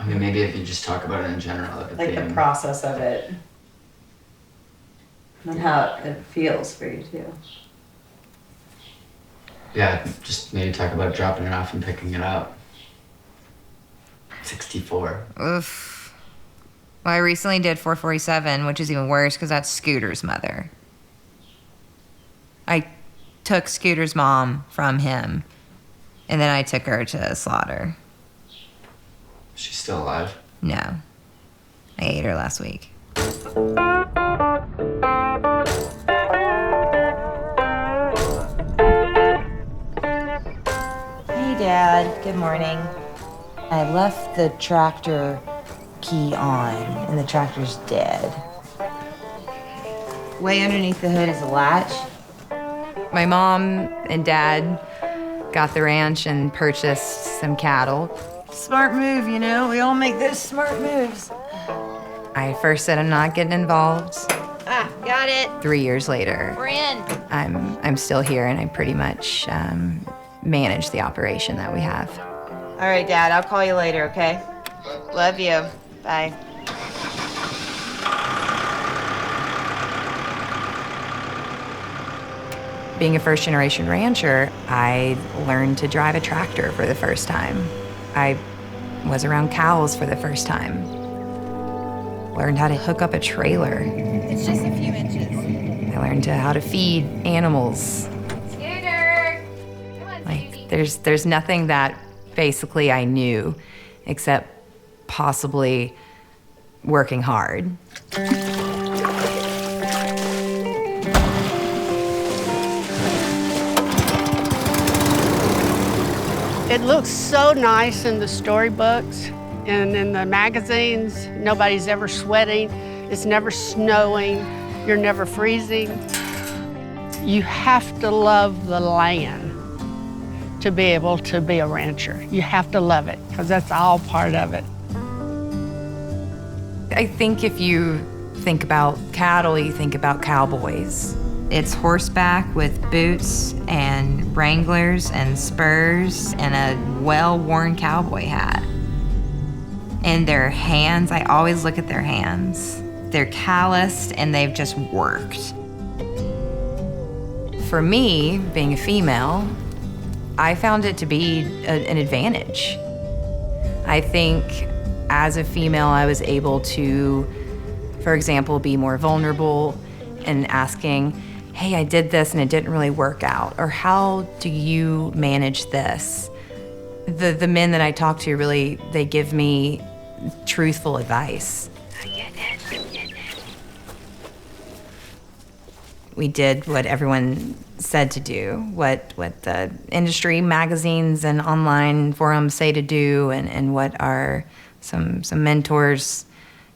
I mean, maybe if you just talk about it in general. Like the process of it. And how it feels for you too. Yeah, just maybe talk about dropping it off and picking it up. 64. Oof. Well, I recently did 447, which is even worse because that's Scooter's mother. I took Scooter's mom from him, and then I took her to slaughter. She's still alive? No. I ate her last week. Hey, Dad. Good morning. I left the tractor key on, and the tractor's dead. Way underneath the hood is a latch. My mom and Dad got the ranch and purchased some cattle. Smart move, you know? We all make those smart moves. I first said I'm not getting involved. Got it. 3 years later, We're in. I'm still here, and I pretty much manage the operation that we have. All right, Dad, I'll call you later, okay? Love you. Bye. Being a first-generation rancher, I learned to drive a tractor for the first time. I was around cows for the first time. Learned how to hook up a trailer. It's just a few inches. I learned how to feed animals. Scooter! Come on, Like, there's nothing that basically I knew except possibly working hard. It looks so nice in the storybooks and in the magazines. Nobody's ever sweating. It's never snowing. You're never freezing. You have to love the land to be able to be a rancher. You have to love it because that's all part of it. I think if you think about cattle, you think about cowboys. It's horseback with boots and Wranglers and spurs and a well-worn cowboy hat. And their hands, I always look at their hands. They're calloused and they've just worked. For me, being a female, I found it to be an advantage. I think as a female, I was able to, for example, be more vulnerable and asking, hey, I did this and it didn't really work out, or how do you manage this? The men that I talk to really, they give me truthful advice. We did what everyone said to do, what the industry magazines and online forums say to do, and what our some mentors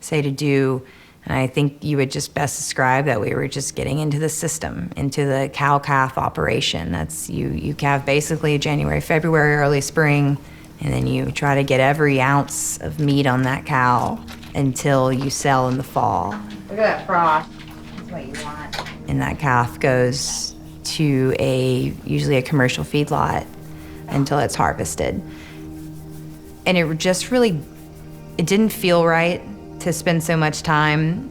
say to do. And I think you would just best describe that we were just getting into the system, into the cow-calf operation. That's you calve basically January, February, early spring, and then you try to get every ounce of meat on that cow until you sell in the fall. Look at that froth. That's what you want. And that calf goes to usually a commercial feedlot until it's harvested. And it just really, it didn't feel right to spend so much time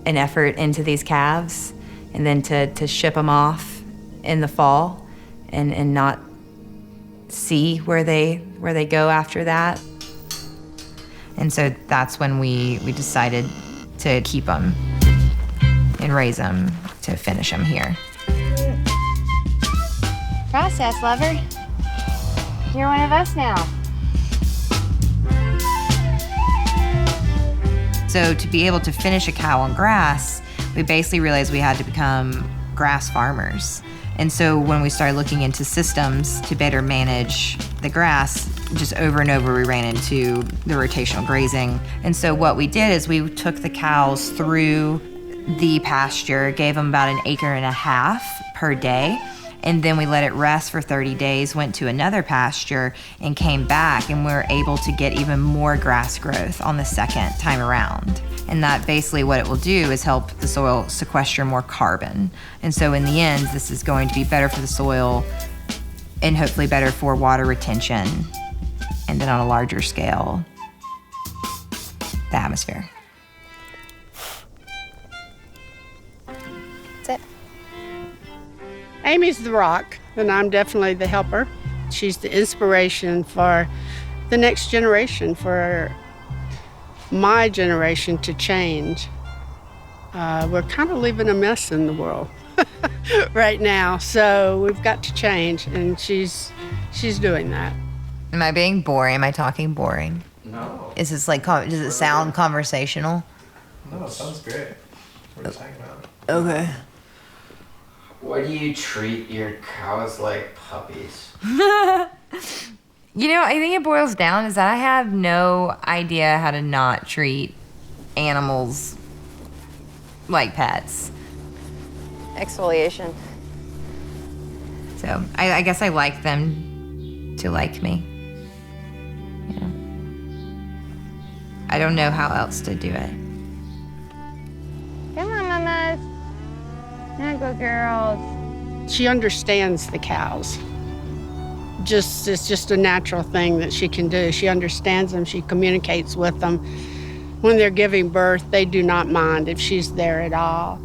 and effort into these calves and then to ship them off in the fall and not see where they go after that. And so that's when we decided to keep them and raise them to finish them here. Process, lover. You're one of us now. So to be able to finish a cow on grass, we basically realized we had to become grass farmers. And so when we started looking into systems to better manage the grass, just over and over we ran into the rotational grazing. And so what we did is we took the cows through the pasture, gave them about 1.5 acres per day, and then we let it rest for 30 days, went to another pasture, and came back, and we were able to get even more grass growth on the second time around. And that basically what it will do is help the soil sequester more carbon. And so in the end, this is going to be better for the soil and hopefully better for water retention, and then on a larger scale, the atmosphere. That's it. Amy's the rock, and I'm definitely the helper. She's the inspiration for the next generation, for my generation to change. We're kind of leaving a mess in the world right now, so we've got to change, and she's doing that. Am I being boring? Am I talking boring? No. Is this like, does it sound conversational? No, it sounds great. What are you talking about? Okay. Why do you treat your cows like puppies? You know, I think it boils down is that I have no idea how to not treat animals like pets. Exfoliation. So I guess I like them to like me. Yeah. I don't know how else to do it. Come on, mamas. Now go, girls. She understands the cows. It's just a natural thing that she can do. She understands them. She communicates with them. When they're giving birth, they do not mind if she's there at all.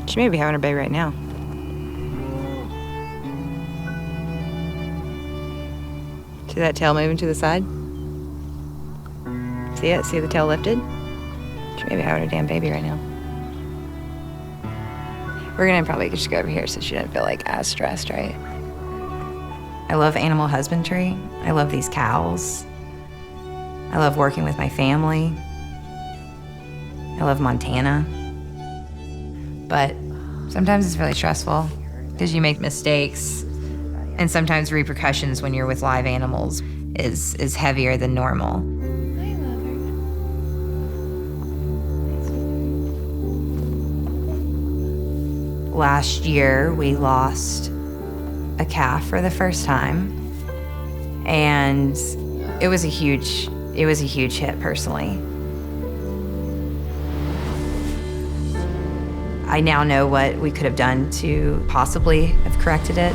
She may be having her baby right now. See that tail moving to the side? See it? See the tail lifted? She may be having her damn baby right now. We're gonna probably just go over here so she doesn't feel like as stressed, right? I love animal husbandry. I love these cows. I love working with my family. I love Montana. But sometimes it's really stressful because you make mistakes, and sometimes repercussions when you're with live animals is heavier than normal. Last year, we lost a calf for the first time, and it was a huge hit personally. I now know what we could have done to possibly have corrected it.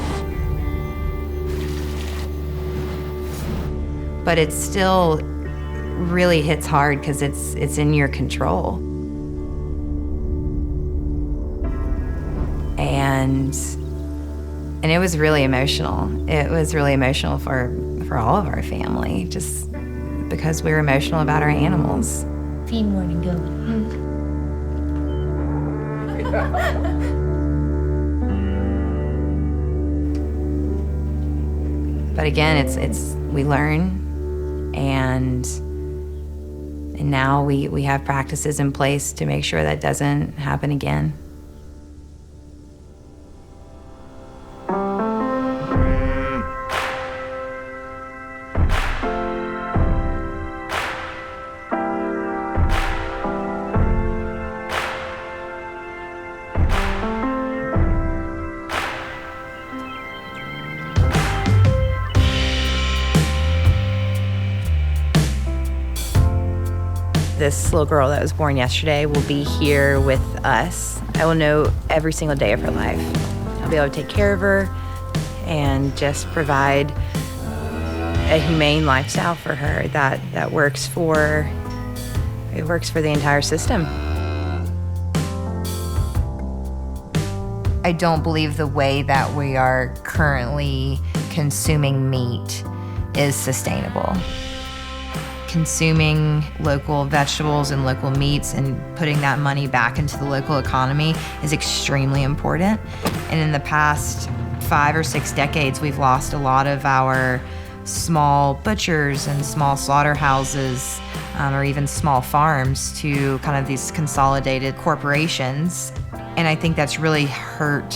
But it still really hits hard because it's in your control. And it was really emotional. It was really emotional for all of our family, just because we were emotional about our animals. Feed more and go. But again, it's we learn, and now we have practices in place to make sure that doesn't happen again. This little girl that was born yesterday will be here with us. I will know every single day of her life. I'll be able to take care of her and just provide a humane lifestyle for her that works for the entire system. I don't believe the way that we are currently consuming meat is sustainable. Consuming local vegetables and local meats and putting that money back into the local economy is extremely important. And in the past 5 or 6 decades, we've lost a lot of our small butchers and small slaughterhouses, or even small farms, to kind of these consolidated corporations. And I think that's really hurt,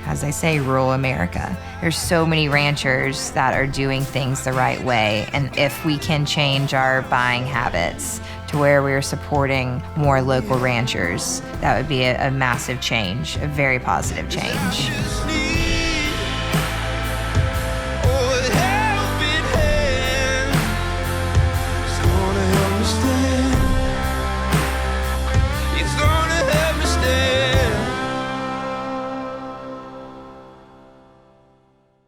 as I say, rural America. There's so many ranchers that are doing things the right way. And if we can change our buying habits to where we're supporting more local ranchers, that would be a massive change, a very positive change.